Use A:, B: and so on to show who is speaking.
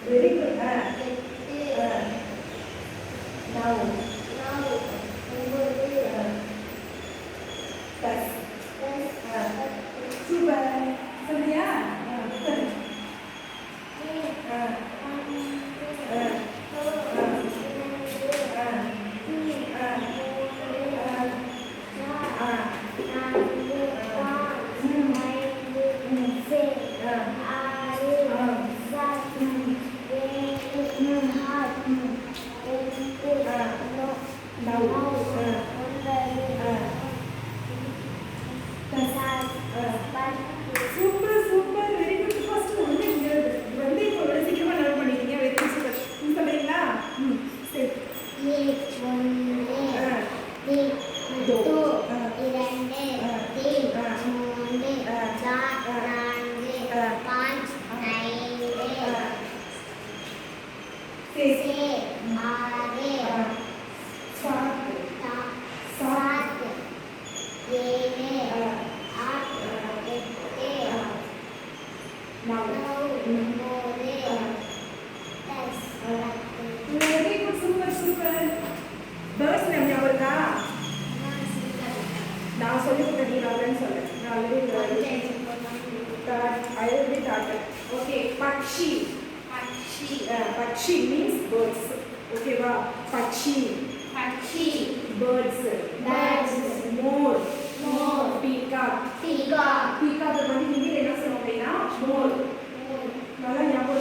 A: Very good. Now. Plus. Super. சொல்றியா? Super, super, very good. First one வந்து இப்போ சீக்கிரமா லர்ன் பண்ணிட்டீங்க. Very good super. நீங்க சொல்றீங்களா? சரி. Very good, super, super. Birds name ஞாபகம் இருக்கா? நான் சொல்லி கொடுத்தேன் நான் சொல்றேன். நான் already I already started. Okay, Pakshi. Pakshi means birds. Okay, wow. Pakshi. Birds. More. Peacock. Peacock வந்து ஹிந்தில என்ன சொல்லுவாங்க அப்படின்னா மோர். நல்லா ஞாபகம்